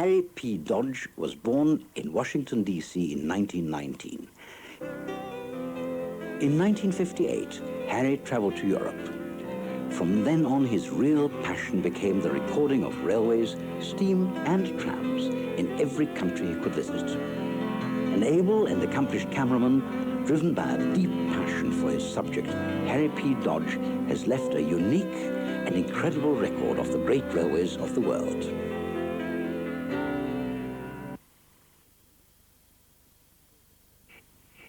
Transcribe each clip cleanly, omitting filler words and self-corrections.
Harry P. Dodge was born in Washington, D.C. in 1919. In 1958, Harry traveled to Europe. From then on, his real passion became the recording of railways, steam and trams in every country he could visit. An able and accomplished cameraman, driven by a deep passion for his subject, Harry P. Dodge has left a unique and incredible record of the great railways of the world.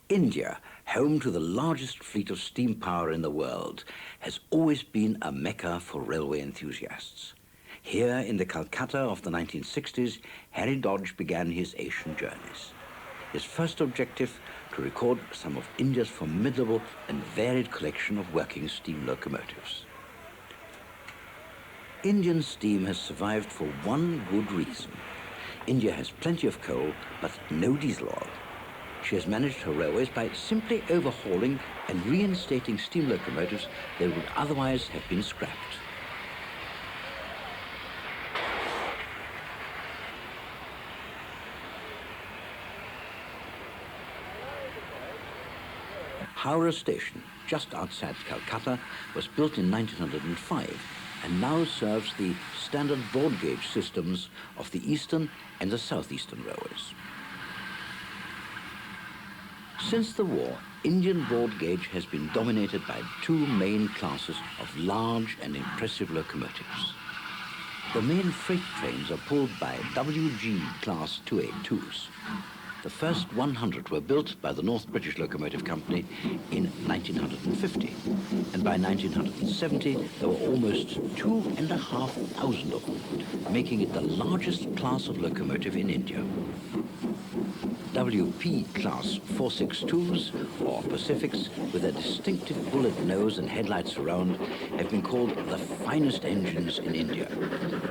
India, home to the largest fleet of steam power in the world, has always been a mecca for railway enthusiasts. Here in the Kolkata of the 1960s, Harry Dodge began his Asian journeys. His first objective, to record some of India's formidable and varied collection of working steam locomotives. Indian steam has survived for one good reason. India has plenty of coal, but no diesel oil. She has managed her railways by simply overhauling and reinstating steam locomotives that would otherwise have been scrapped. Howrah Station, just outside Calcutta, was built in 1905 and now serves the standard broad gauge systems of the Eastern and the Southeastern railways. Since the war, Indian broad gauge has been dominated by two main classes of large and impressive locomotives. The main freight trains are pulled by WG Class 282s. The first 100 were built by the North British Locomotive Company in 1950, and by 1970 there were almost 2,500 of them, making it the largest class of locomotive in India. WP Class 462s, or Pacifics, with a distinctive bullet nose and headlights around, have been called the finest engines in India.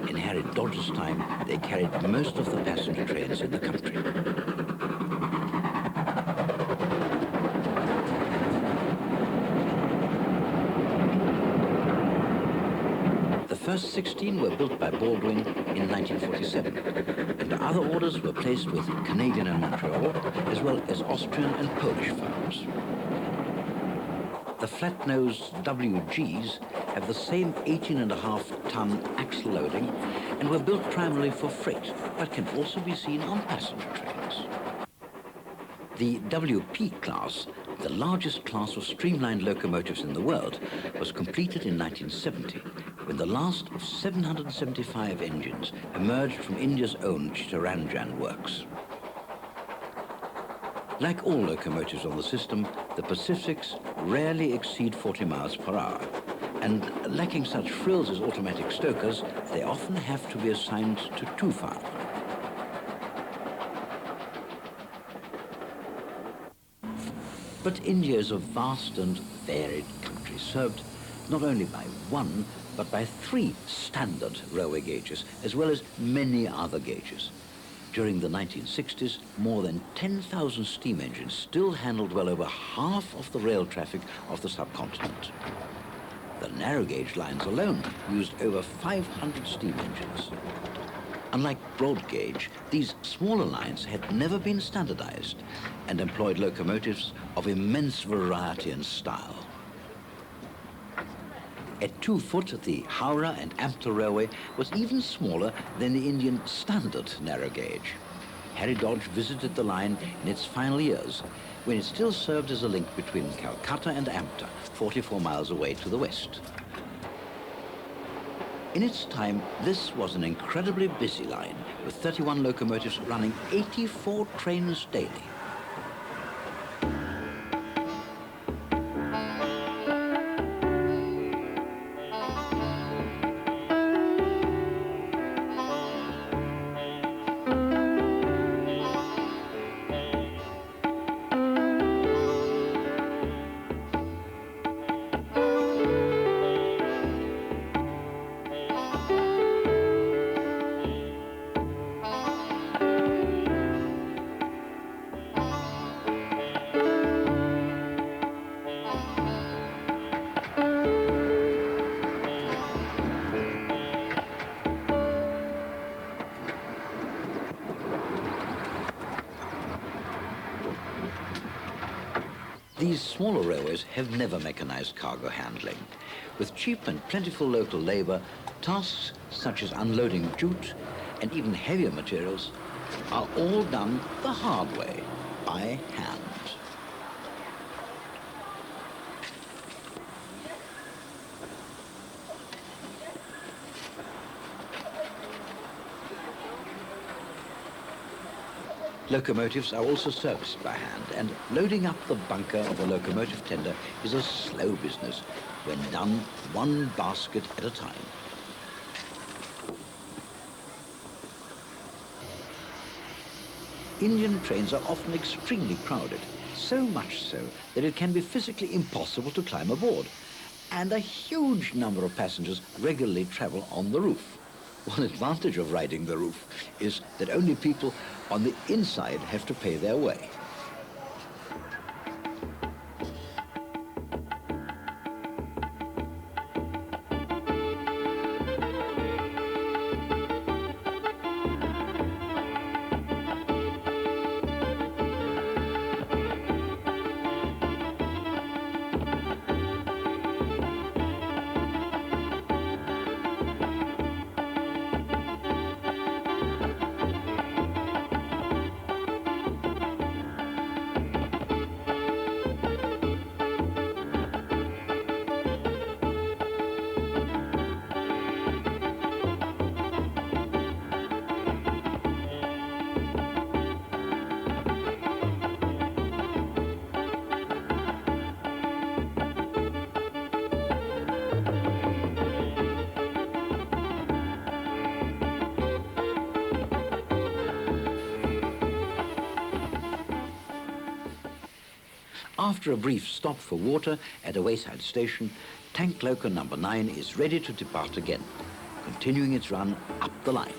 In Harry Dodge's time, they carried most of the passenger trains in the country. The first 16 were built by Baldwin in 1947, and other orders were placed with Canadian and Montreal, as well as Austrian and Polish firms. The flat-nosed WGs have the same 18.5-ton axle loading and were built primarily for freight, but can also be seen on passenger trains. The WP class, the largest class of streamlined locomotives in the world, was completed in 1970, when the last of 775 engines emerged from India's own Chittaranjan works. Like all locomotives on the system, the Pacifics rarely exceed 40 miles per hour, and lacking such frills as automatic stokers, they often have to be assigned to two firemen. But India is a vast and varied country, served not only by one, but by three standard railway gauges, as well as many other gauges. During the 1960s, more than 10,000 steam engines still handled well over half of the rail traffic of the subcontinent. The narrow gauge lines alone used over 500 steam engines. Unlike broad gauge, these smaller lines had never been standardized and employed locomotives of immense variety and style. At 2 foot, the Howrah and Amter Railway was even smaller than the Indian standard narrow gauge. Harry Dodge visited the line in its final years, when it still served as a link between Calcutta and Amter, 44 miles away to the west. In its time, this was an incredibly busy line, with 31 locomotives running 84 trains daily. These smaller railways have never mechanized cargo handling. With cheap and plentiful local labor, tasks such as unloading jute and even heavier materials are all done the hard way, by hand. Locomotives are also serviced by hand, and loading up the bunker of a locomotive tender is a slow business when done one basket at a time. Indian trains are often extremely crowded, so much so that it can be physically impossible to climb aboard, and a huge number of passengers regularly travel on the roof. One advantage of riding the roof is that only people on the inside have to pay their way. After a brief stop for water at a wayside station, tank loco number 9 is ready to depart again, continuing its run up the line.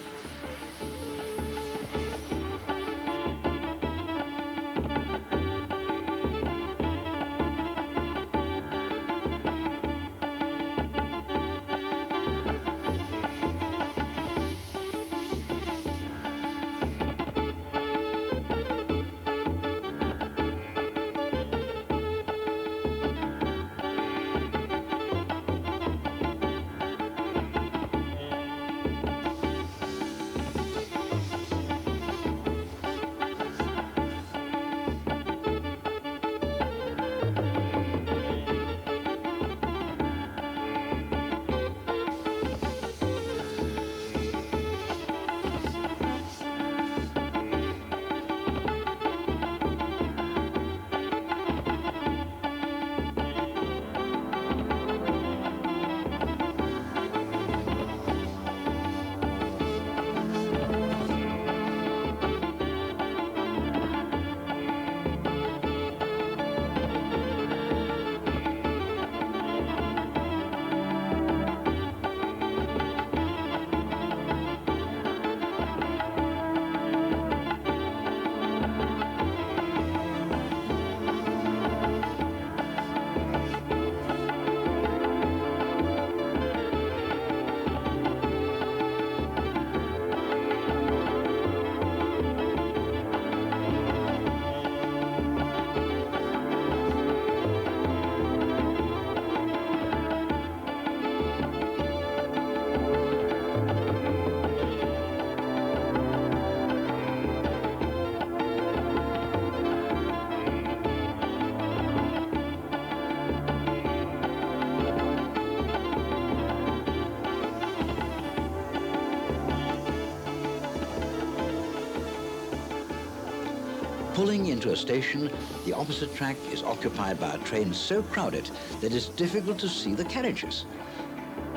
Pulling into a station, the opposite track is occupied by a train so crowded that it's difficult to see the carriages.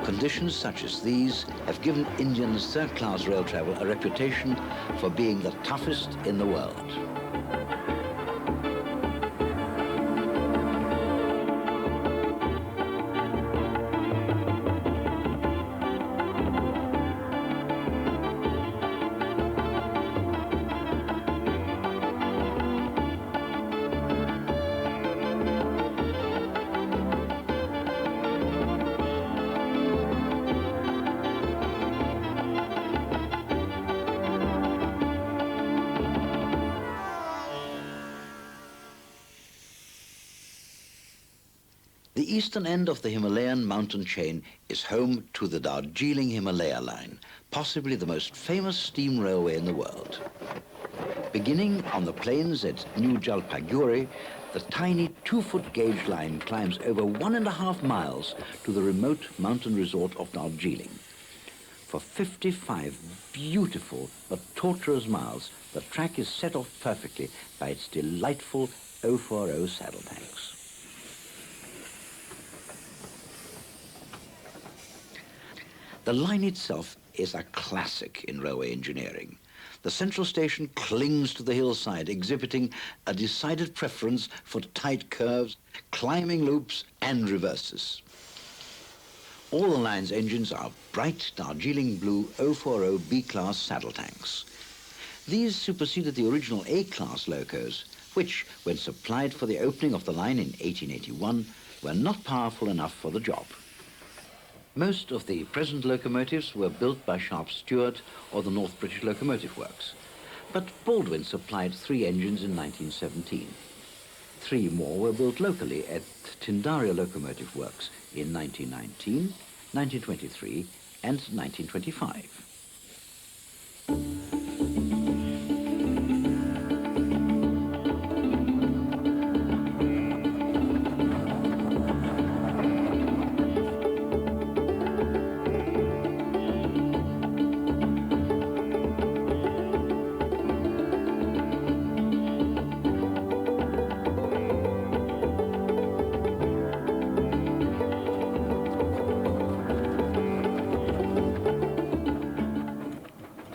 Conditions such as these have given Indians third-class rail travel a reputation for being the toughest in the world. The eastern end of the Himalayan mountain chain is home to the Darjeeling Himalaya line, possibly the most famous steam railway in the world. Beginning on the plains at New Jalpaiguri, the tiny 2-foot gauge line climbs over 1.5 miles to the remote mountain resort of Darjeeling. For 55 beautiful but tortuous miles, the track is set off perfectly by its delightful 040 saddle tanks. The line itself is a classic in railway engineering. The central station clings to the hillside, exhibiting a decided preference for tight curves, climbing loops, and reverses. All the line's engines are bright Darjeeling blue 040 B-class saddle tanks. These superseded the original A-class locos, which, when supplied for the opening of the line in 1881, were not powerful enough for the job. Most of the present locomotives were built by Sharp Stewart or the North British Locomotive Works, but Baldwin supplied 3 engines in 1917. 3 more were built locally at Tindaria Locomotive Works in 1919, 1923 and 1925.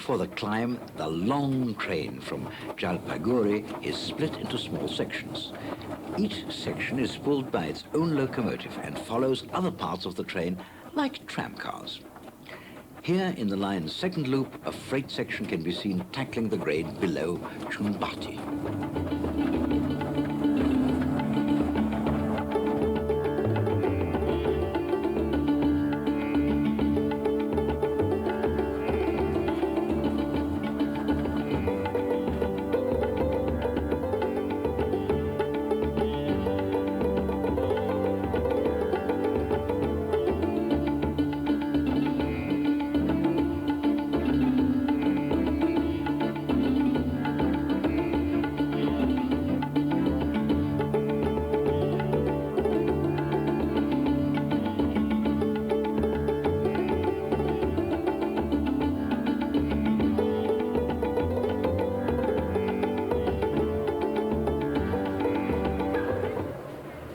For the climb, the long train from Jalpaiguri is split into small sections. Each section is pulled by its own locomotive and follows other parts of the train like tram cars. Here in the line's second loop, a freight section can be seen tackling the grade below Chunbati.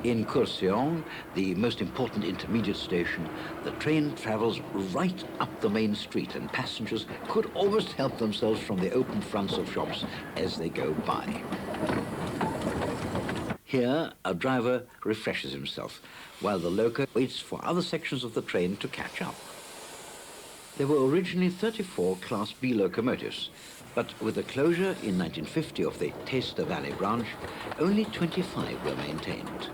In Kurseong, the most important intermediate station, the train travels right up the main street and passengers could almost help themselves from the open fronts of shops as they go by. Here, a driver refreshes himself while the loco waits for other sections of the train to catch up. There were originally 34 Class B locomotives, but with the closure in 1950 of the Testa Valley branch, only 25 were maintained.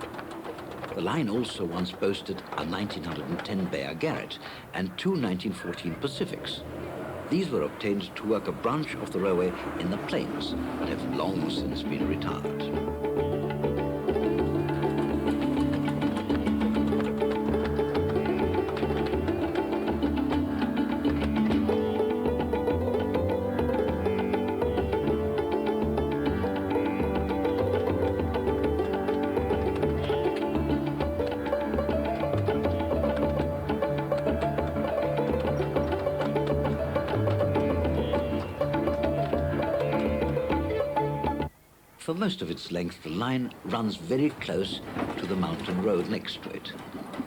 The line also once boasted a 1910 Bear Garrett and 2 1914 Pacifics. These were obtained to work a branch of the railway in the plains, but have long since been retired. For most of its length, the line runs very close to the mountain road next to it.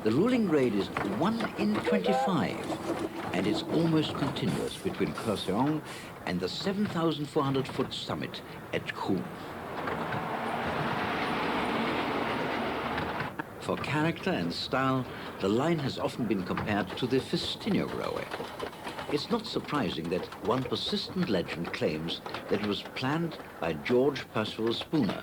The ruling grade is 1 in 25, and it's almost continuous between Kurseong and the 7,400-foot summit at Khum. For character and style, the line has often been compared to the Festiniog Railway. It's not surprising that one persistent legend claims that it was planned by George Percival Spooner,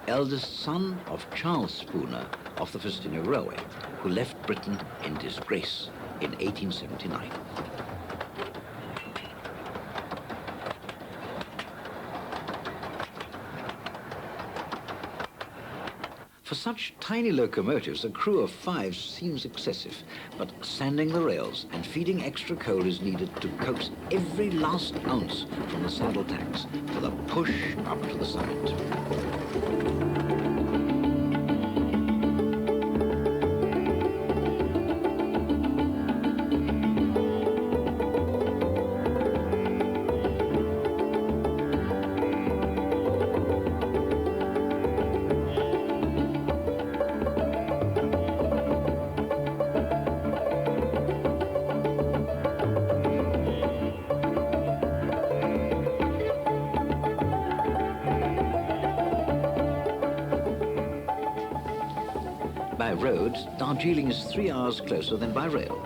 eldest son of Charles Spooner of the Festiniog Railway, who left Britain in disgrace in 1879. For such tiny locomotives, a crew of 5 seems excessive, but sanding the rails and feeding extra coal is needed to coax every last ounce from the saddle tacks for the push up to the summit. By road, Darjeeling is 3 hours closer than by rail,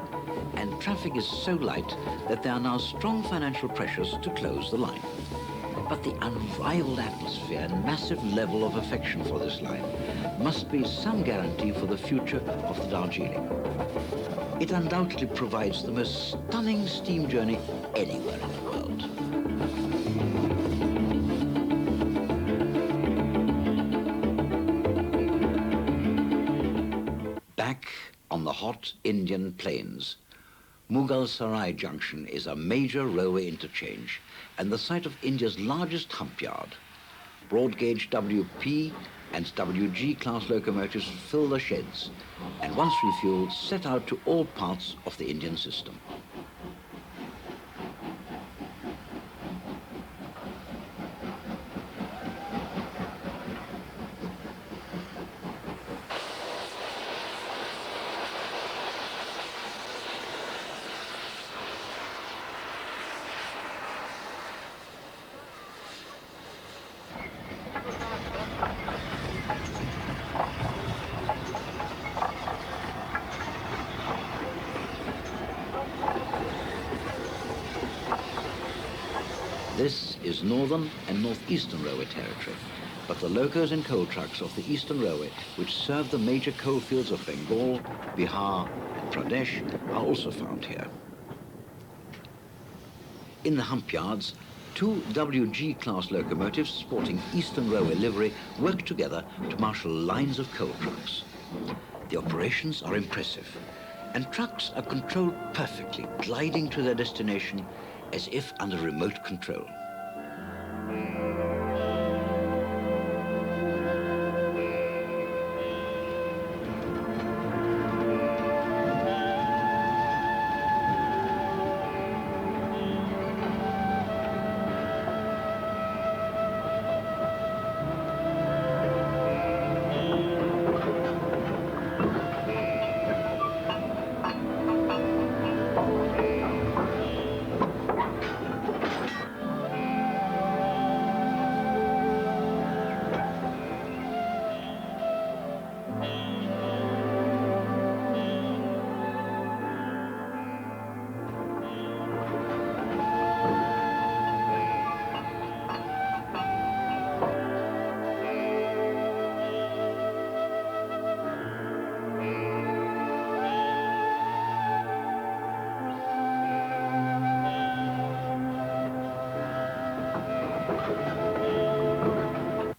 and traffic is so light that there are now strong financial pressures to close the line. But the unrivaled atmosphere and massive level of affection for this line must be some guarantee for the future of the Darjeeling. It undoubtedly provides the most stunning steam journey anywhere in the world. Back on the hot Indian plains, Mughal Sarai Junction is a major railway interchange and the site of India's largest hump yard. Broad gauge WP and WG class locomotives fill the sheds and once refueled set out to all parts of the Indian system. This is Northern and Northeastern Railway territory, but the locos and coal trucks of the Eastern Railway, which serve the major coal fields of Bengal, Bihar and Pradesh, are also found here. In the hump yards, 2 WG-class locomotives sporting Eastern Railway livery work together to marshal lines of coal trucks. The operations are impressive, and trucks are controlled perfectly, gliding to their destination as if under remote control.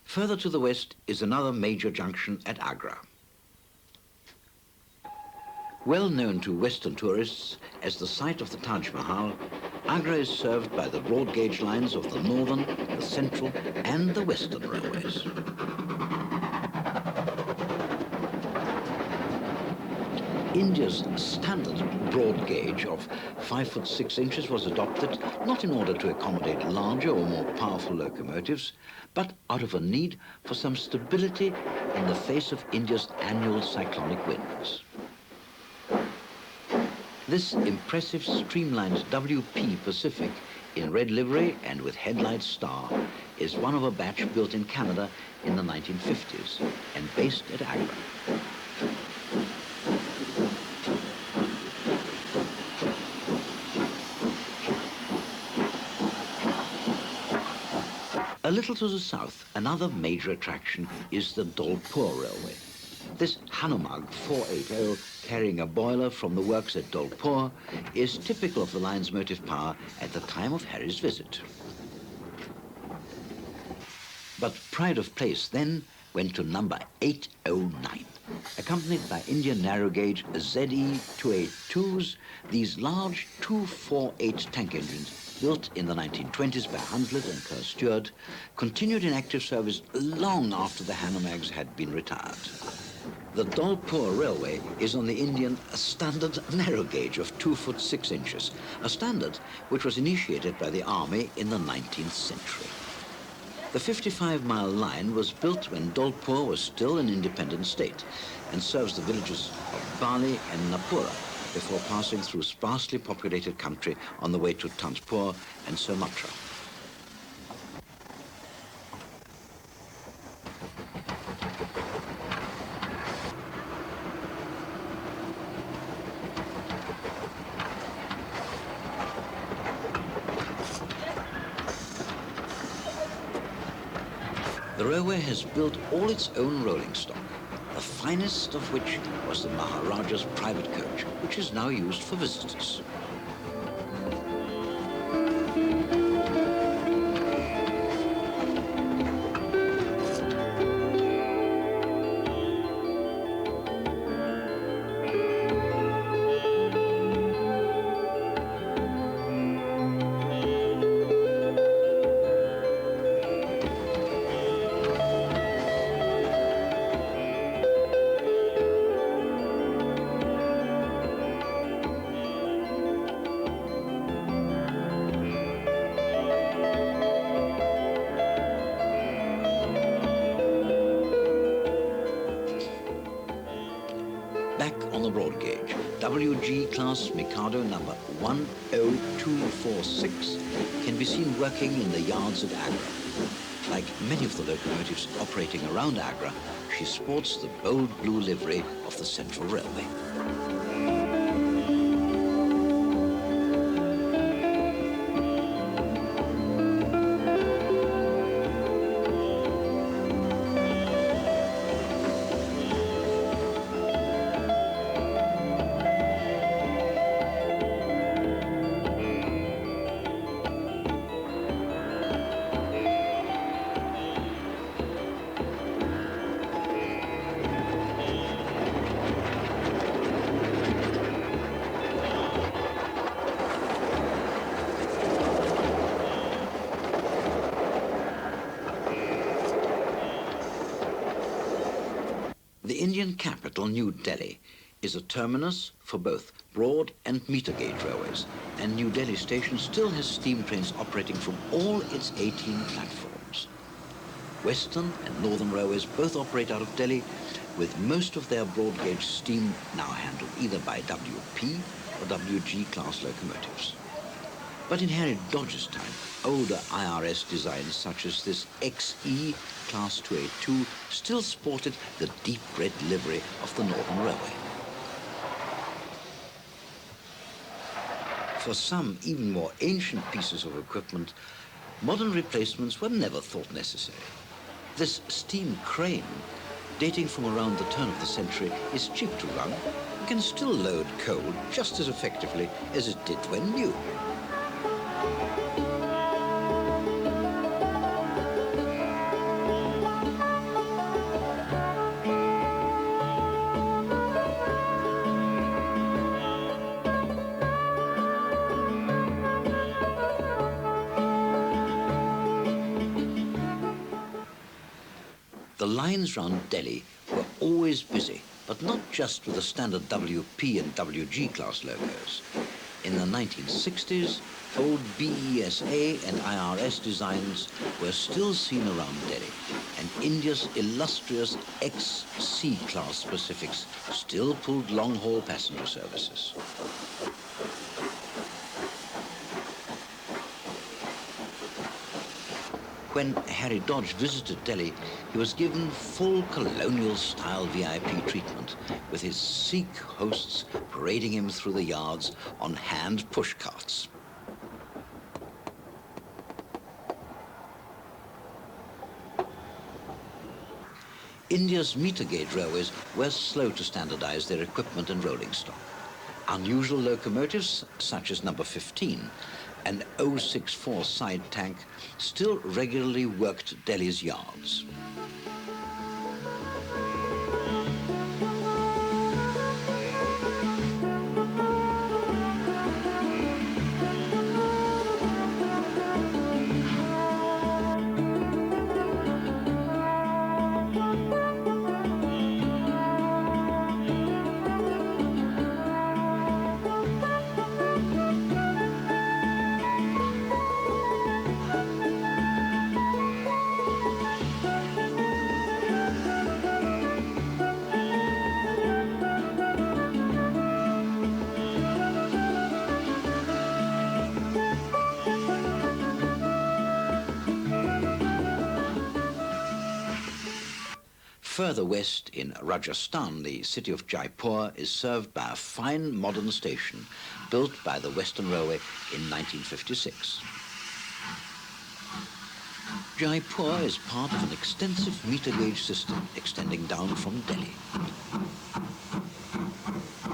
Further to the west is another major junction at Agra. Well known to Western tourists as the site of the Taj Mahal, Agra is served by the broad gauge lines of the Northern, the Central and the Western railways. India's standard broad gauge of 5 foot 6 inches was adopted not in order to accommodate larger or more powerful locomotives, but out of a need for some stability in the face of India's annual cyclonic winds. This impressive streamlined WP Pacific in red livery and with headlights star is one of a batch built in Canada in the 1950s and based at Agra. A little to the south, another major attraction is the Dolpur Railway. This Hanumag 480 carrying a boiler from the works at Dolpur is typical of the line's motive power at the time of Harry's visit. But pride of place then went to number 809. Accompanied by Indian narrow gauge ZE-282s, these large 248 tank engines, built in the 1920s by Hunslet and Kerr Stewart, continued in active service long after the Hanomags had been retired. The Dolpur Railway is on the Indian standard narrow gauge of 2 foot 6 inches, a standard which was initiated by the Army in the 19th century. The 55-mile line was built when Dolpur was still an independent state and serves the villages of Bali and Napura before passing through sparsely populated country on the way to Tanjpur and Sumatra. The railway has built all its own rolling stock, the finest of which was the Maharajah's private coach, which is now used for visitors. WG class Mikado number 10246 can be seen working in the yards at Agra. Like many of the locomotives operating around Agra, she sports the bold blue livery of the Central Railway. The Indian capital, New Delhi, is a terminus for both broad and meter gauge railways, and New Delhi station still has steam trains operating from all its 18 platforms. Western and Northern railways both operate out of Delhi, with most of their broad gauge steam now handled either by WP or WG class locomotives. But in Harry Dodge's time, older IRS designs such as this XE Class 282 still sported the deep red livery of the Northern Railway. For some even more ancient pieces of equipment, modern replacements were never thought necessary. This steam crane, dating from around the turn of the century, is cheap to run and can still load coal just as effectively as it did when new. The lines round Delhi were always busy, but not just with the standard WP and WG class logos. In the 1960s, old BESA and IRS designs were still seen around Delhi, and India's illustrious XC class Pacifics still pulled long-haul passenger services. When Harry Dodge visited Delhi, he was given full colonial-style VIP treatment, with his Sikh hosts parading him through the yards on hand push carts. India's meter gauge railways were slow to standardize their equipment and rolling stock. Unusual locomotives, such as number 15, an 064 side tank, still regularly worked Delhi's yards. Further west in Rajasthan, the city of Jaipur is served by a fine modern station built by the Western Railway in 1956. Jaipur is part of an extensive meter gauge system extending down from Delhi.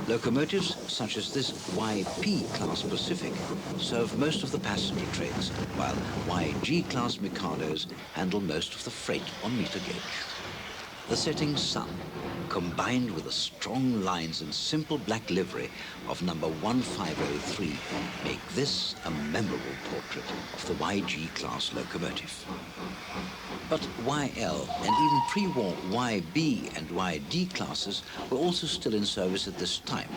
Locomotives such as this YP class Pacific serve most of the passenger trains, while YG class Mikados handle most of the freight on meter gauge. The setting sun, combined with the strong lines and simple black livery of number 1503, make this a memorable portrait of the YG class locomotive. But YL and even pre-war YB and YD classes were also still in service at this time,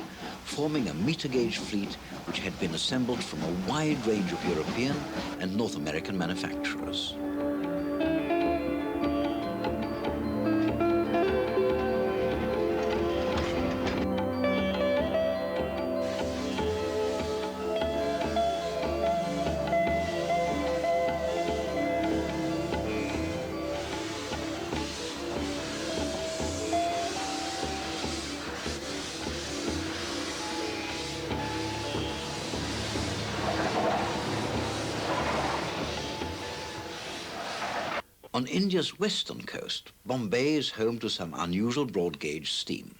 forming a meter gauge fleet which had been assembled from a wide range of European and North American manufacturers. On India's western coast, Bombay is home to some unusual broad gauge steam.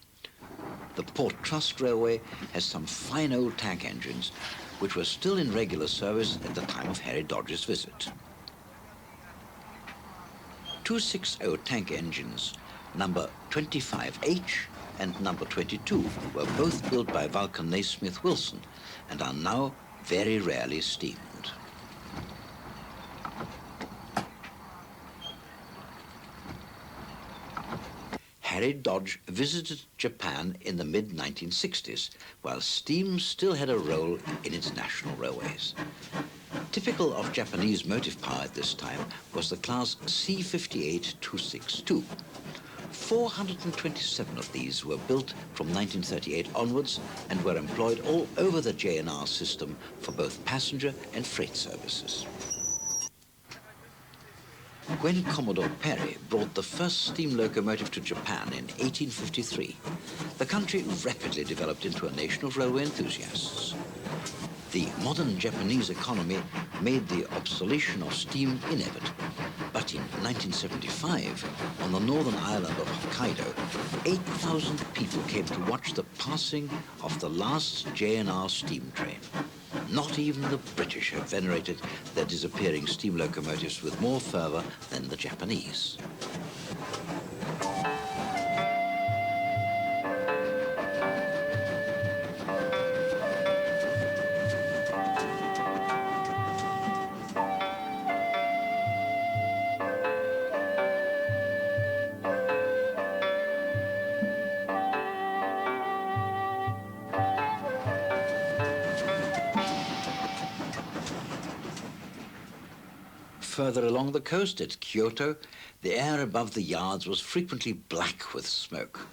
The Port Trust Railway has some fine old tank engines which were still in regular service at the time of Harry Dodge's visit. 260 tank engines, number 25H and number 22, were both built by Vulcan Naismith Wilson and are now very rarely steamed. Harry Dodge visited Japan in the mid-1960s, while steam still had a role in its national railways. Typical of Japanese motive power at this time was the class C58-262. 427 of these were built from 1938 onwards and were employed all over the JNR system for both passenger and freight services. When Commodore Perry brought the first steam locomotive to Japan in 1853, the country rapidly developed into a nation of railway enthusiasts. The modern Japanese economy made the obsolescence of steam inevitable. But in 1975, on the northern island of Hokkaido, 8,000 people came to watch the passing of the last JNR steam train. Not even the British have venerated their disappearing steam locomotives with more fervor than the Japanese. Further along the coast at Kyoto, the air above the yards was frequently black with smoke.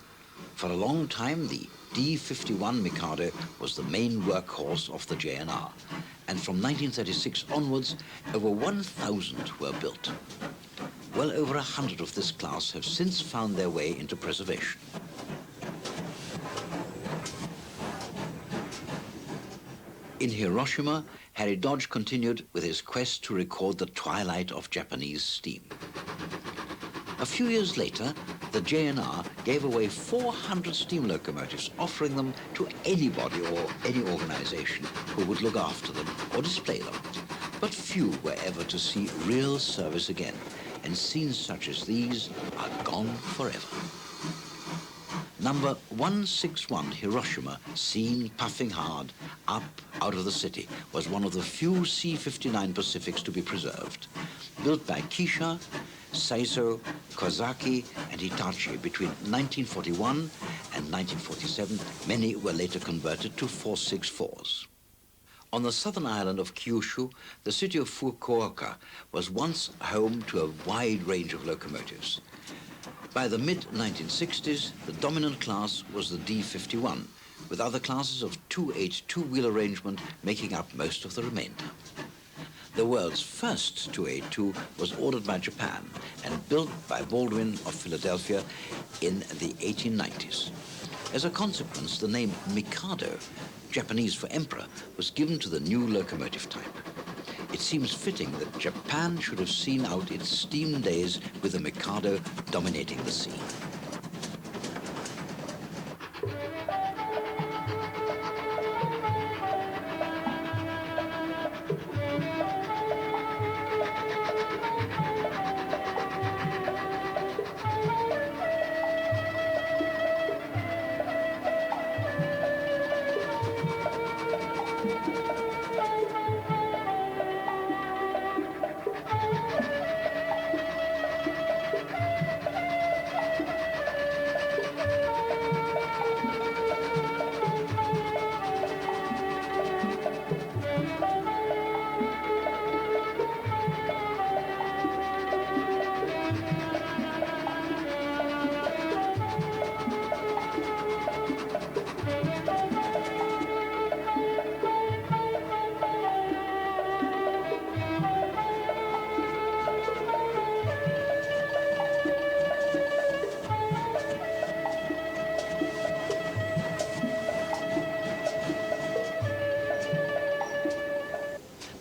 For a long time, the D-51 Mikado was the main workhorse of the JNR, and from 1936 onwards, over 1,000 were built. Well over 100 of this class have since found their way into preservation. In Hiroshima, Harry Dodge continued with his quest to record the twilight of Japanese steam. A few years later, the JNR gave away 400 steam locomotives, offering them to anybody or any organization who would look after them or display them. But few were ever to see real service again, and scenes such as these are gone forever. Number 161 Hiroshima, seen puffing hard up out of the city, was one of the few C-59 Pacifics to be preserved. Built by Kisha, Saiso, Kozaki, and Hitachi between 1941 and 1947, many were later converted to 464s. On the southern island of Kyushu, the city of Fukuoka was once home to a wide range of locomotives. By the mid-1960s, the dominant class was the D-51, with other classes of 2/8 two-wheel arrangement making up most of the remainder. The world's first 282 was ordered by Japan and built by Baldwin of Philadelphia in the 1890s. As a consequence, the name Mikado, Japanese for emperor, was given to the new locomotive type. It seems fitting that Japan should have seen out its steam days with the Mikado dominating the scene.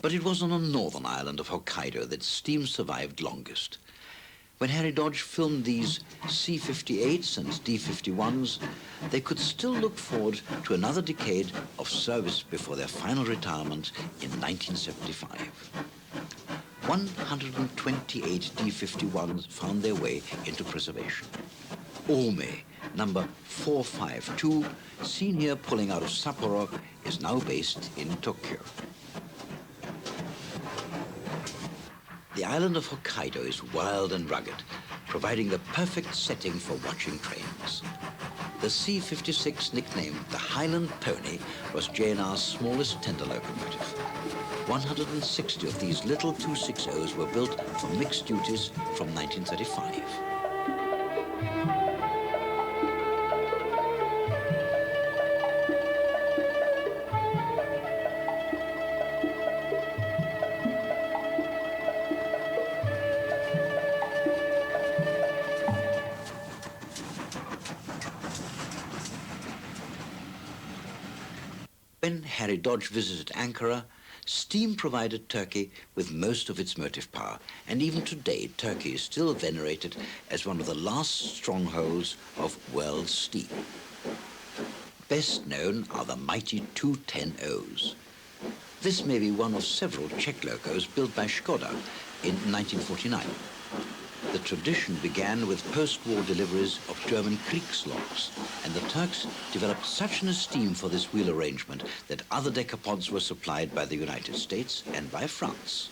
But it was on the northern island of Hokkaido that steam survived longest. When Harry Dodge filmed these C-58s and D-51s, they could still look forward to another decade of service before their final retirement in 1975. 128 D-51s found their way into preservation. Ome, number 452, seen here pulling out of Sapporo, is now based in Tokyo. The island of Hokkaido is wild and rugged, providing the perfect setting for watching trains. The C-56, nicknamed the Highland Pony, was JNR's smallest tender locomotive. 160 of these little 260s were built for mixed duties from 1935. When Harry Dodge visited Ankara, steam provided Turkey with most of its motive power, and even today Turkey is still venerated as one of the last strongholds of world steam. Best known are the mighty 210Os. This may be one of several Czech locos built by Škoda in 1949. The tradition began with post-war deliveries of German Kriegsloks, and the Turks developed such an esteem for this wheel arrangement that other decapods were supplied by the United States and by France.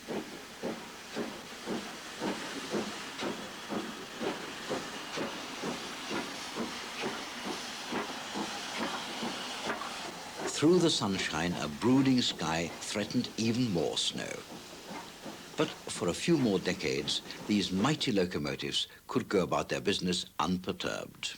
Through the sunshine, a brooding sky threatened even more snow. But for a few more decades, these mighty locomotives could go about their business unperturbed.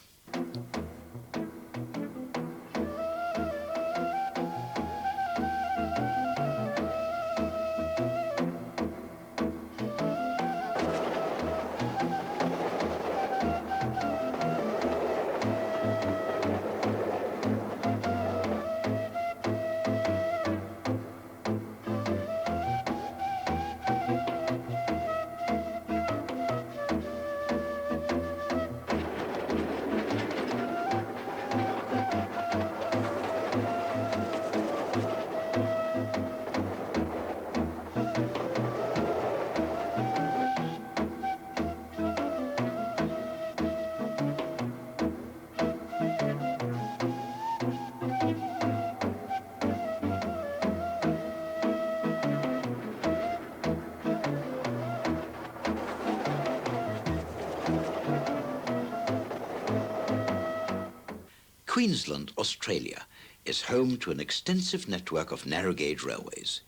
Queensland, Australia, is home to an extensive network of narrow-gauge railways.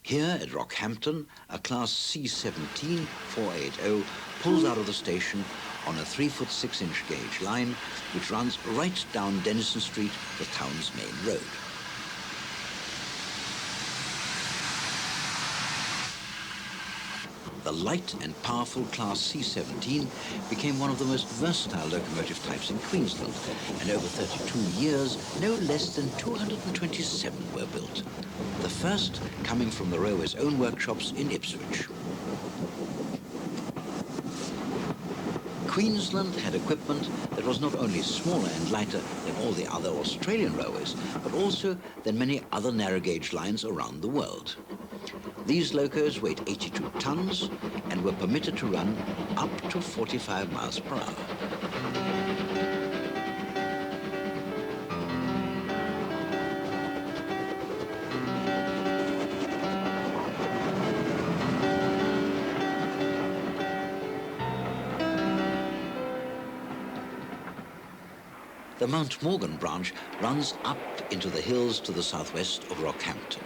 Here at Rockhampton, a Class C17 480 pulls out of the station on a 3-foot 6-inch gauge line which runs right down Denison Street, the town's main road. The light and powerful Class C-17 became one of the most versatile locomotive types in Queensland, and over 32 years, no less than 227 were built. The first coming from the railway's own workshops in Ipswich. Queensland had equipment that was not only smaller and lighter than all the other Australian railways, but also than many other narrow gauge lines around the world. These locos weighed 82 tons and were permitted to run up to 45 miles per hour. The Mount Morgan branch runs up into the hills to the southwest of Rockhampton.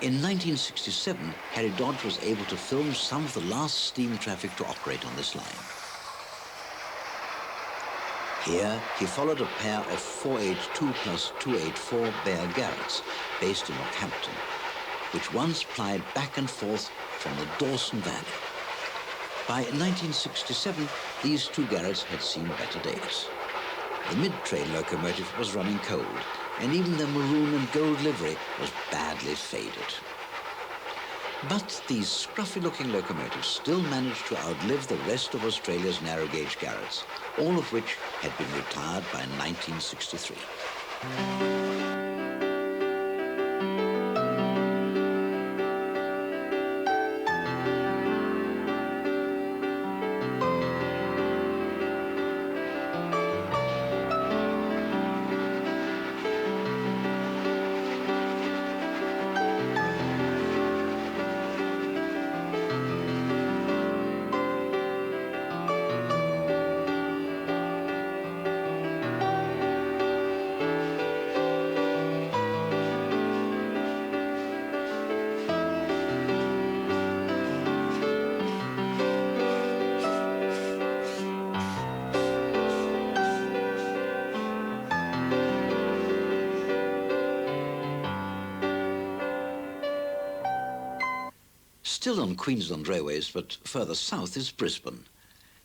In 1967, Harry Dodge was able to film some of the last steam traffic to operate on this line. Here, he followed a pair of 482 plus 284 Bear Garretts based in Rockhampton, which once plied back and forth from the Dawson Valley. By 1967, these two Garretts had seen better days. The mid-train locomotive was running cold, and even the maroon and gold livery was badly faded. But these scruffy-looking locomotives still managed to outlive the rest of Australia's narrow-gauge Garretts, all of which had been retired by 1963. Still on Queensland railways, but further south, is Brisbane.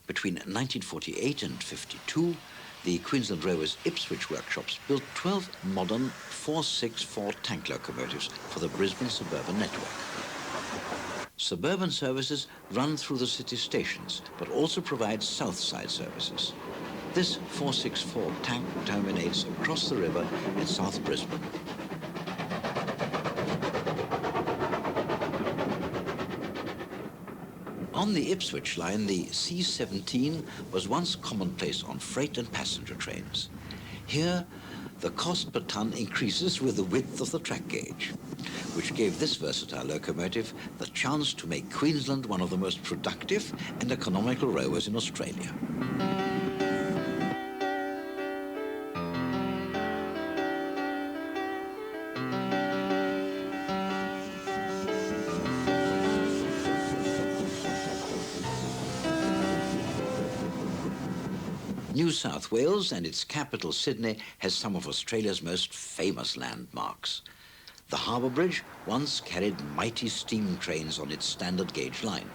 Between 1948 and 52, the Queensland Railways Ipswich workshops built 12 modern 464 tank locomotives for the Brisbane suburban network. Suburban services run through the city stations, but also provide south side services. This 464 tank terminates across the river at South Brisbane. On the Ipswich line, the C-17 was once commonplace on freight and passenger trains. Here, the cost per ton increases with the width of the track gauge, which gave this versatile locomotive the chance to make Queensland one of the most productive and economical railways in Australia. New South Wales and its capital Sydney has some of Australia's most famous landmarks. The Harbour Bridge once carried mighty steam trains on its standard gauge line,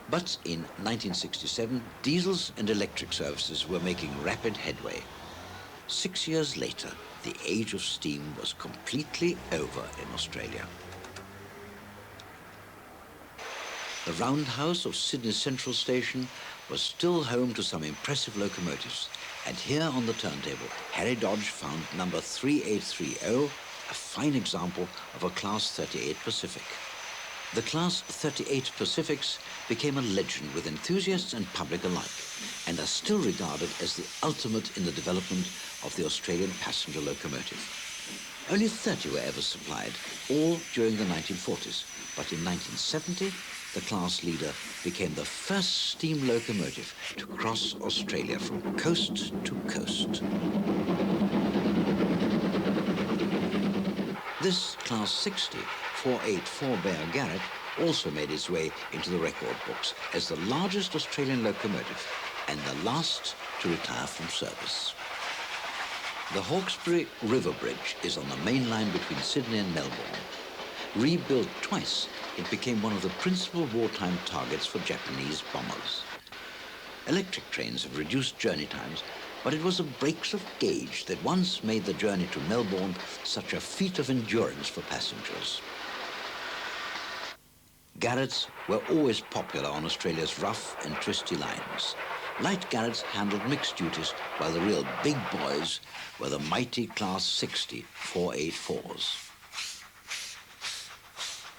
but in 1967 diesels and electric services were making rapid headway. 6 years later, the age of steam was completely over in Australia. The roundhouse of Sydney Central Station was still home to some impressive locomotives, and here on the turntable, Harry Dodge found number 3830, a fine example of a Class 38 Pacific. The Class 38 Pacifics became a legend with enthusiasts and public alike, and are still regarded as the ultimate in the development of the Australian passenger locomotive. Only 30 were ever supplied, all during the 1940s, but in 1970, the class leader became the first steam locomotive to cross Australia from coast to coast. This Class 60 484 Bear Garrett also made its way into the record books as the largest Australian locomotive and the last to retire from service. The Hawkesbury River Bridge is on the main line between Sydney and Melbourne. Rebuilt twice, it became one of the principal wartime targets for Japanese bombers. Electric trains have reduced journey times, but it was the brakes of gauge that once made the journey to Melbourne such a feat of endurance for passengers. Garretts were always popular on Australia's rough and twisty lines. Light Garretts handled mixed duties, while the real big boys were the mighty Class 60 484s.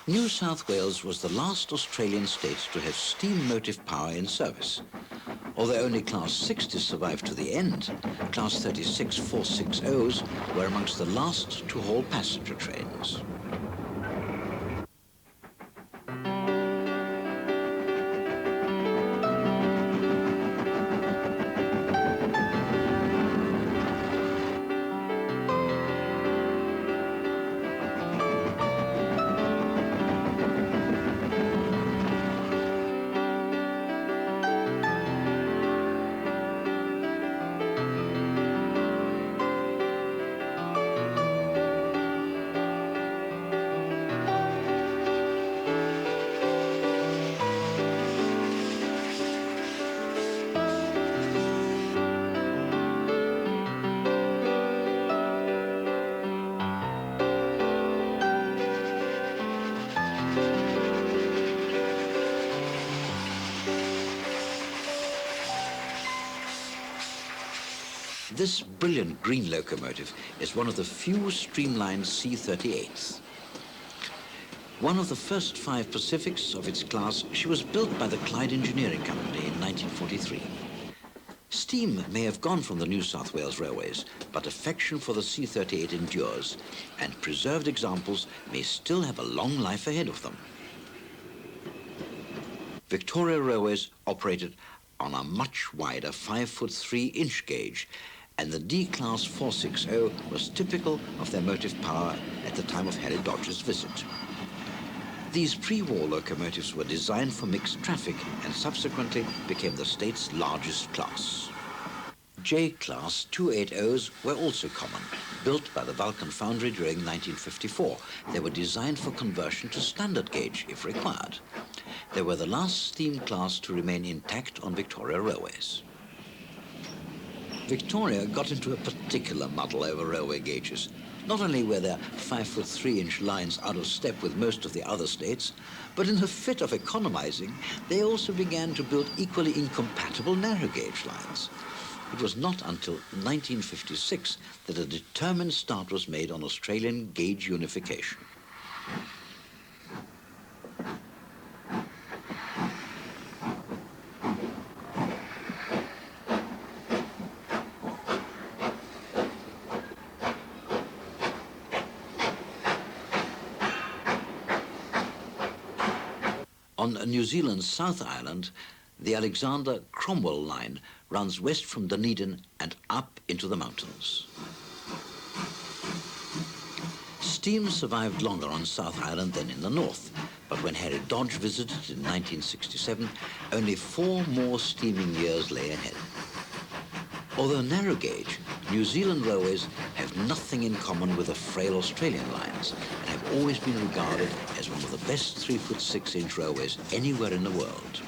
New South Wales was the last Australian state to have steam motive power in service. Although only Class 60s survived to the end, Class 36 460s were amongst the last to haul passenger trains. This brilliant green locomotive is one of the few streamlined C-38s. One of the first 5 Pacifics of its class, she was built by the Clyde Engineering Company in 1943. Steam may have gone from the New South Wales railways, but affection for the C-38 endures, and preserved examples may still have a long life ahead of them. Victoria Railways operated on a much wider 5-foot 3-inch gauge, and the D-Class 460 was typical of their motive power at the time of Harry Dodge's visit. These pre-war locomotives were designed for mixed traffic and subsequently became the state's largest class. J-Class 280s were also common, built by the Vulcan Foundry during 1954. They were designed for conversion to standard gauge if required. They were the last steam class to remain intact on Victoria Railways. Victoria got into a particular muddle over railway gauges. Not only were their 5-foot 3-inch lines out of step with most of the other states, but in a fit of economizing, they also began to build equally incompatible narrow gauge lines. It was not until 1956 that a determined start was made on Australian gauge unification. On New Zealand's South Island, the Alexander Cromwell line runs west from Dunedin and up into the mountains. Steam survived longer on South Island than in the north, but when Harry Dodge visited in 1967, only 4 more steaming years lay ahead. Although narrow gauge, New Zealand railways have nothing in common with the frail Australian lines and have always been regarded as one of the best 3-foot 6-inch railways anywhere in the world.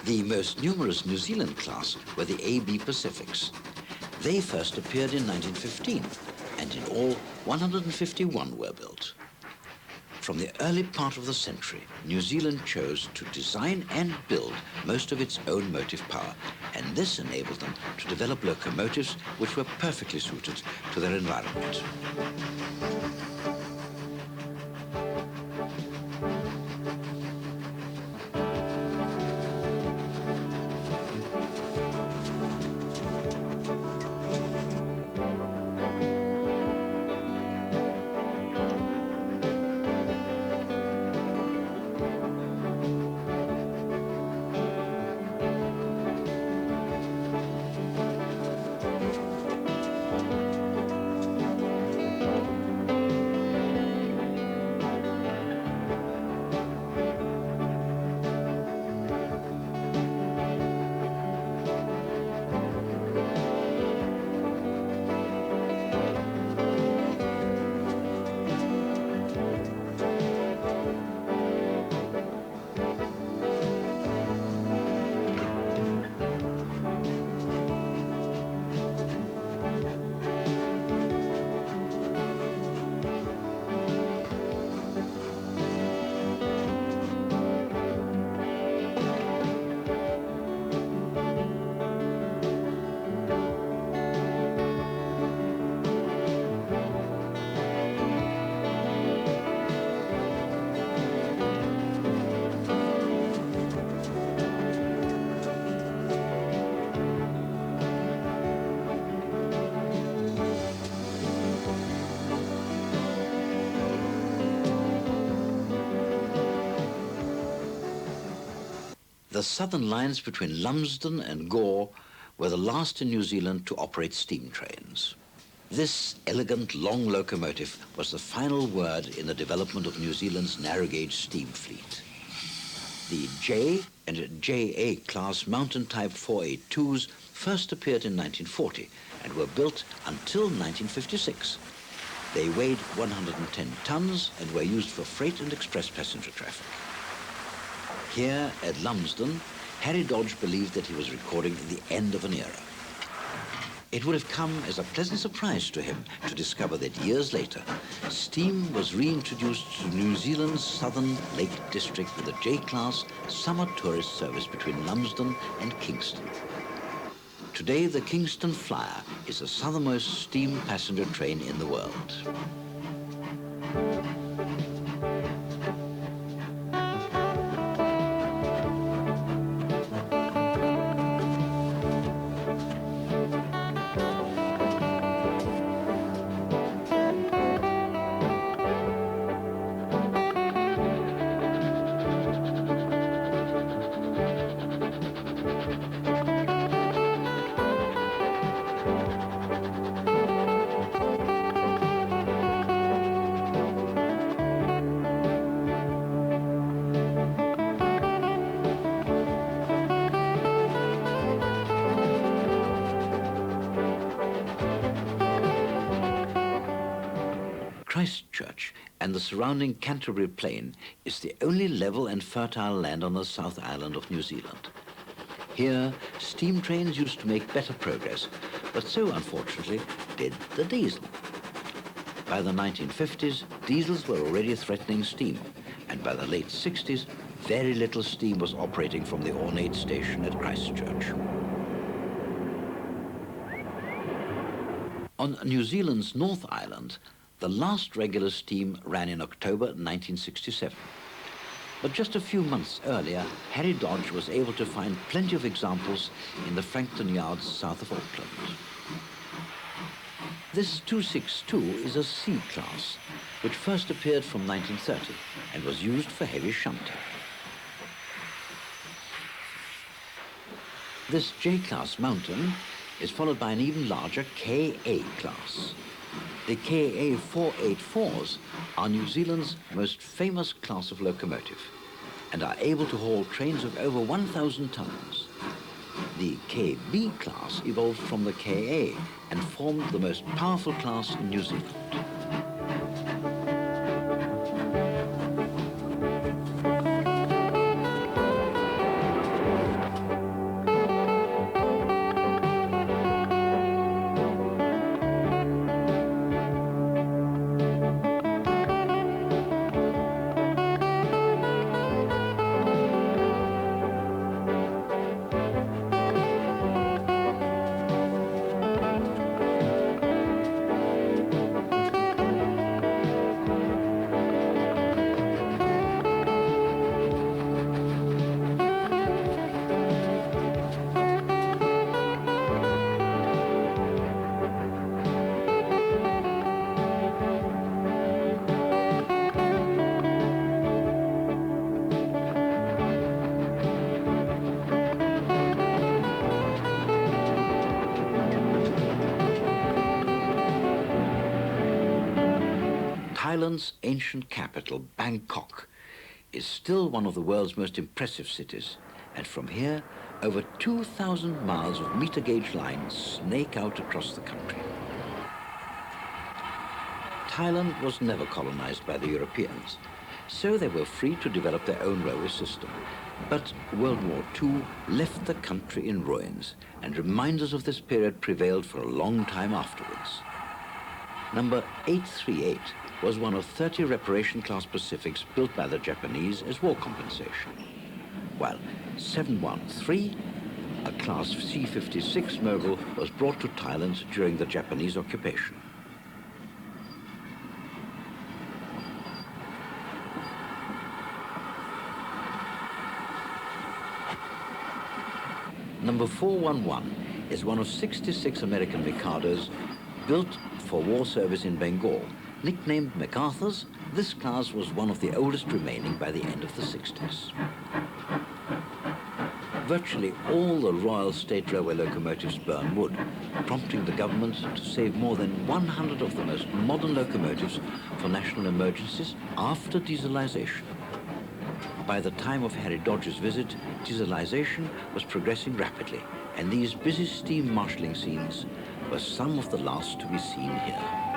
The most numerous New Zealand class were the AB Pacifics. They first appeared in 1915, and in all, 151 were built. From the early part of the century, New Zealand chose to design and build most of its own motive power, and this enabled them to develop locomotives which were perfectly suited to their environment. The southern lines between Lumsden and Gore were the last in New Zealand to operate steam trains. This elegant long locomotive was the final word in the development of New Zealand's narrow-gauge steam fleet. The J and JA class mountain type 482s first appeared in 1940 and were built until 1956. They weighed 110 tons and were used for freight and express passenger traffic. Here at Lumsden, Harry Dodge believed that he was recording the end of an era. It would have come as a pleasant surprise to him to discover that years later, steam was reintroduced to New Zealand's southern Lake District with a J-class summer tourist service between Lumsden and Kingston. Today, the Kingston Flyer is the southernmost steam passenger train in the world. Christchurch and the surrounding Canterbury Plain is the only level and fertile land on the South Island of New Zealand. Here, steam trains used to make better progress, but so unfortunately did the diesel. By the 1950s, diesels were already threatening steam, and by the late 60s, very little steam was operating from the ornate station at Christchurch. On New Zealand's North Island, the last regular steam ran in October 1967. But just a few months earlier, Harry Dodge was able to find plenty of examples in the Frankton yards south of Auckland. This 262 is a C-class, which first appeared from 1930 and was used for heavy shunting. This J-class mountain is followed by an even larger KA class. The KA 484s are New Zealand's most famous class of locomotive and are able to haul trains of over 1,000 tons. The KB class evolved from the KA and formed the most powerful class in New Zealand. Thailand's ancient capital, Bangkok, is still one of the world's most impressive cities, and from here, over 2,000 miles of meter-gauge lines snake out across the country. Thailand was never colonized by the Europeans, so they were free to develop their own railway system. But World War II left the country in ruins, and reminders of this period prevailed for a long time afterwards. Number 838 was one of 30 reparation-class Pacifics built by the Japanese as war compensation, while 713, a Class C-56 Mogul, was brought to Thailand during the Japanese occupation. Number 411 is one of 66 American Mikados built for war service in Bengal. Nicknamed MacArthur's, this class was one of the oldest remaining by the end of the 60s. Virtually all the Royal State Railway locomotives burn wood, prompting the government to save more than 100 of the most modern locomotives for national emergencies after dieselization. By the time of Harry Dodge's visit, dieselization was progressing rapidly, and these busy steam marshalling scenes were some of the last to be seen here.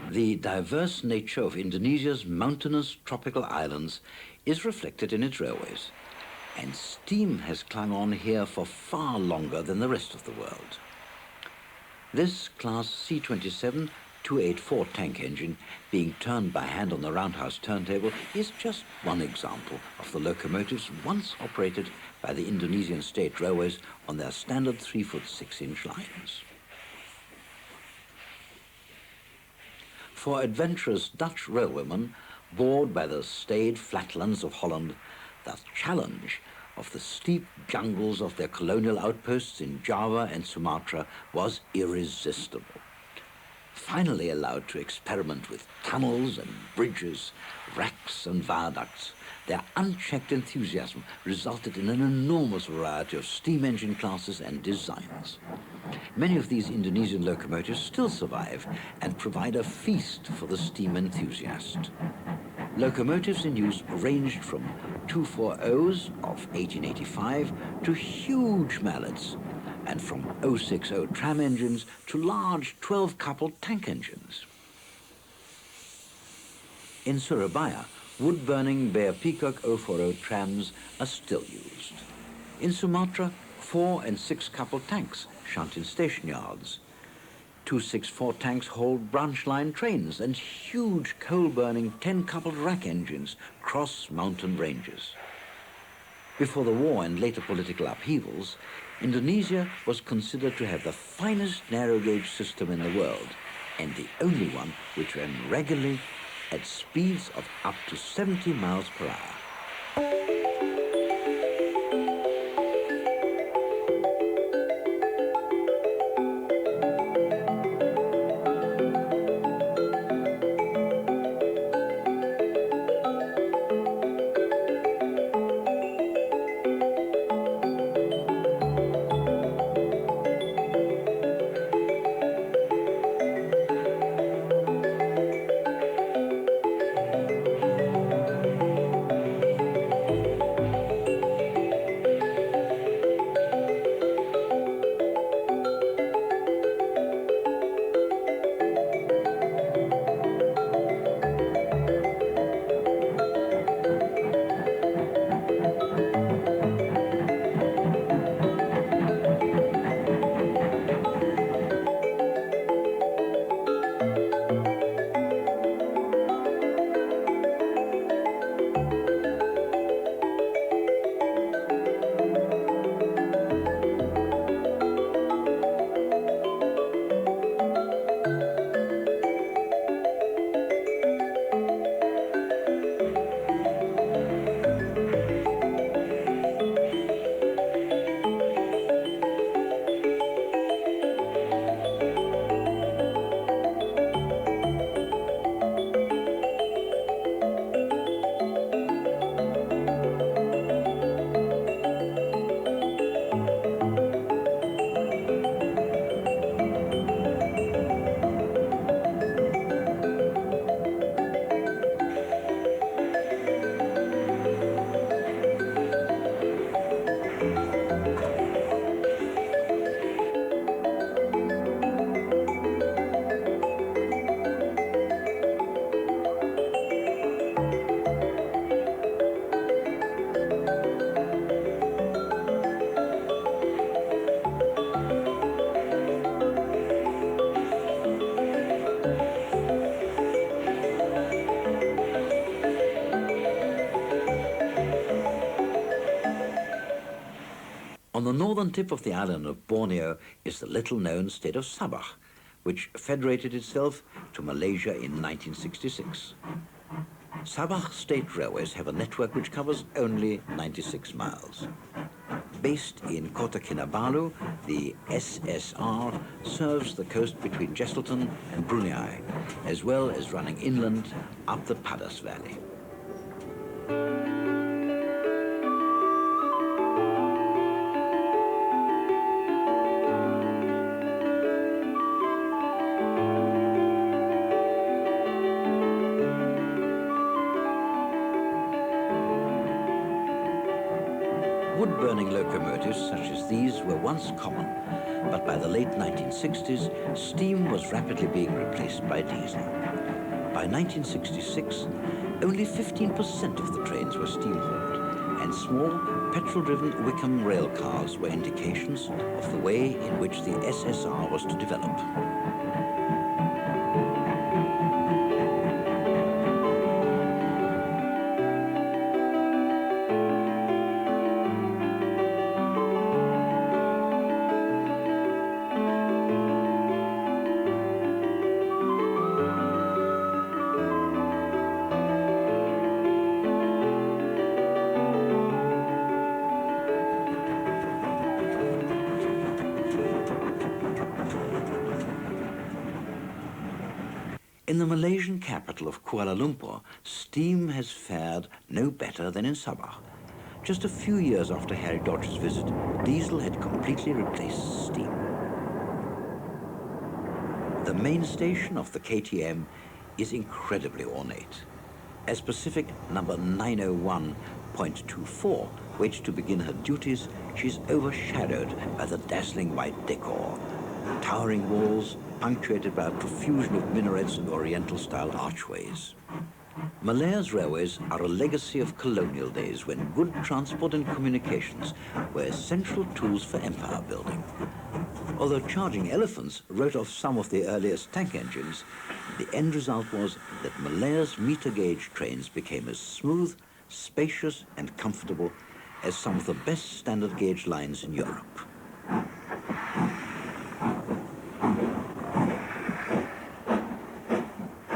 The diverse nature of Indonesia's mountainous tropical islands is reflected in its railways, and steam has clung on here for far longer than the rest of the world. This Class C27 284 tank engine being turned by hand on the roundhouse turntable is just one example of the locomotives once operated by the Indonesian state railways on their standard 3-foot 6-inch lines. For adventurous Dutch railwaymen bored by the staid flatlands of Holland, the challenge of the steep jungles of their colonial outposts in Java and Sumatra was irresistible. Finally allowed to experiment with tunnels and bridges, racks and viaducts, their unchecked enthusiasm resulted in an enormous variety of steam engine classes and designs. Many of these Indonesian locomotives still survive and provide a feast for the steam enthusiast. Locomotives in use ranged from 240s of 1885 to huge mallets, and from 060 tram engines to large 12-coupled tank engines. In Surabaya, wood-burning Bear Peacock 040 trams are still used. In Sumatra, 4- and 6-coupled tanks shunt in station yards. 264 tanks hold branch-line trains, and huge coal-burning 10-coupled rack engines cross mountain ranges. Before the war and later political upheavals, Indonesia was considered to have the finest narrow-gauge system in the world, and the only one which ran regularly at speeds of up to 70 miles per hour. the northern tip of the island of Borneo is the little-known state of Sabah, which federated itself to Malaysia in 1966. Sabah State Railways have a network which covers only 96 miles. Based in Kota Kinabalu, the SSR serves the coast between Jesselton and Brunei, as well as running inland up the Padas Valley. Wood-burning locomotives such as these were once common, but by the late 1960s, steam was rapidly being replaced by diesel. By 1966, only 15% of the trains were steam-hauled, and small, petrol-driven Wickham rail cars were indications of the way in which the SSR was to develop. In the Malaysian capital of Kuala Lumpur, steam has fared no better than in Sabah. Just a few years after Harry Dodge's visit, diesel had completely replaced steam. The main station of the KTM is incredibly ornate. As Pacific number 901.24 waits to begin her duties, she's overshadowed by the dazzling white decor, towering walls punctuated by a profusion of minarets and Oriental-style archways. Malaya's railways are a legacy of colonial days when good transport and communications were essential tools for empire building. Although charging elephants wrote off some of the earliest tank engines, the end result was that Malaya's meter-gauge trains became as smooth, spacious and comfortable as some of the best standard-gauge lines in Europe.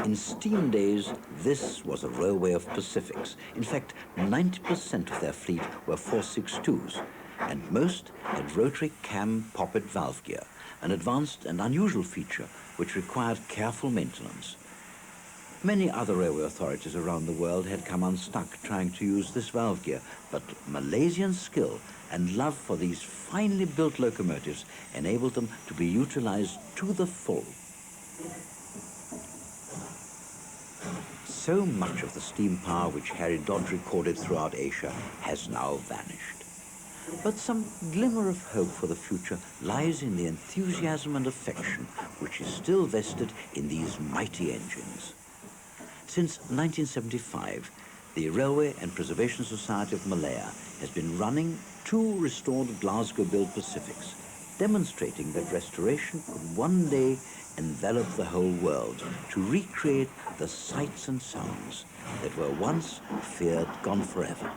In steam days, this was a railway of Pacifics. In fact, 90% of their fleet were 462s, and most had rotary cam poppet valve gear, an advanced and unusual feature which required careful maintenance. Many other railway authorities around the world had come unstuck trying to use this valve gear, but Malaysian skill and love for these finely built locomotives enabled them to be utilized to the full. So much of the steam power which Harry Dodge recorded throughout Asia has now vanished. But some glimmer of hope for the future lies in the enthusiasm and affection which is still vested in these mighty engines. Since 1975, the Railway and Preservation Society of Malaya has been running 2 restored Glasgow-built Pacifics, demonstrating that restoration could one day envelop the whole world to recreate the sights and sounds that were once feared gone forever.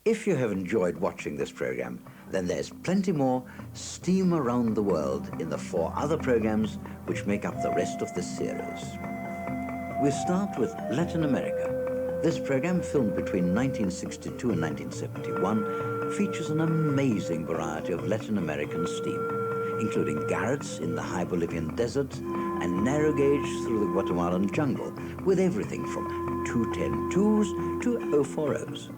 If you have enjoyed watching this program, then there's plenty more Steam Around the World in the 4 other programs which make up the rest of this series. We start with Latin America. This program, filmed between 1962 and 1971, features an amazing variety of Latin American steam, including garrets in the high Bolivian desert and narrow gauge through the Guatemalan jungle, with everything from 210-2s to 040s.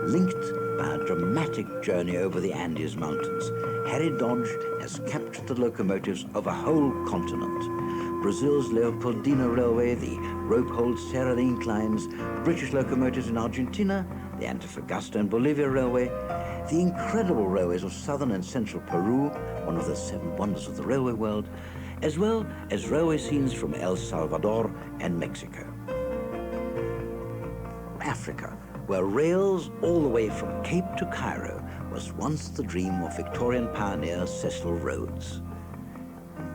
Linked by a dramatic journey over the Andes Mountains, Harry Dodge has captured the locomotives of a whole continent. Brazil's Leopoldina Railway, the rope-hauled Serra Inclines, British locomotives in Argentina, the Antofagasta and Bolivia Railway, the incredible railways of southern and central Peru, one of the 7 wonders of the railway world, as well as railway scenes from El Salvador and Mexico. Africa, where rails all the way from Cape to Cairo was once the dream of Victorian pioneer Cecil Rhodes.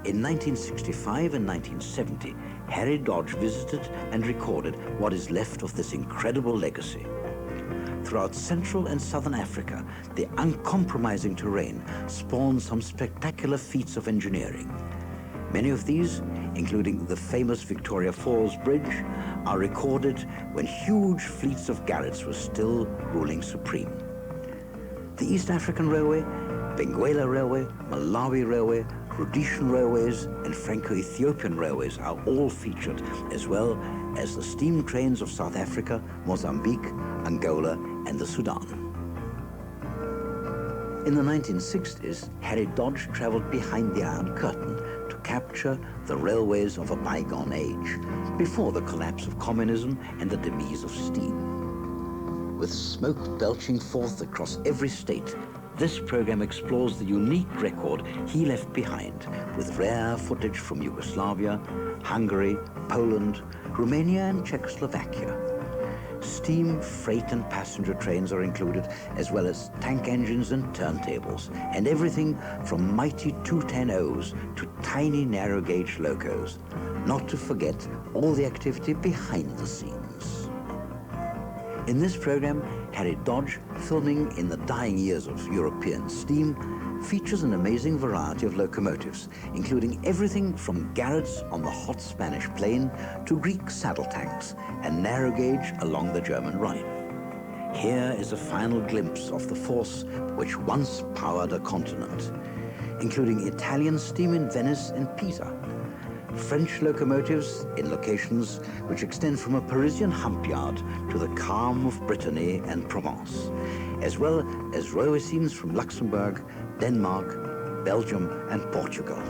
In 1965 and 1970, Harry Dodge visited and recorded what is left of this incredible legacy. Throughout Central and Southern Africa, the uncompromising terrain spawned some spectacular feats of engineering. Many of these, including the famous Victoria Falls Bridge, are recorded when huge fleets of garrets were still ruling supreme. The East African Railway, Benguela Railway, Malawi Railway, Rhodesian Railways and Franco-Ethiopian Railways are all featured, as well as the steam trains of South Africa, Mozambique, Angola and the Sudan. In the 1960s, Harry Dodge traveled behind the Iron Curtain to capture the railways of a bygone age, before the collapse of communism and the demise of steam. With smoke belching forth across every state, this program explores the unique record he left behind, with rare footage from Yugoslavia, Hungary, Poland, Romania and Czechoslovakia. Steam, freight and passenger trains are included, as well as tank engines and turntables, and everything from mighty 210-Os to tiny narrow gauge locos, not to forget all the activity behind the scenes. In this program, Harry Dodge, filming in the dying years of European steam, features an amazing variety of locomotives, including everything from garrets on the hot Spanish plain to Greek saddle tanks and narrow gauge along the German Rhine. Here is a final glimpse of the force which once powered a continent, including Italian steam in Venice and Pisa, French locomotives in locations which extend from a Parisian hump yard to the calm of Brittany and Provence, as well as railway scenes from Luxembourg, Denmark, Belgium and Portugal.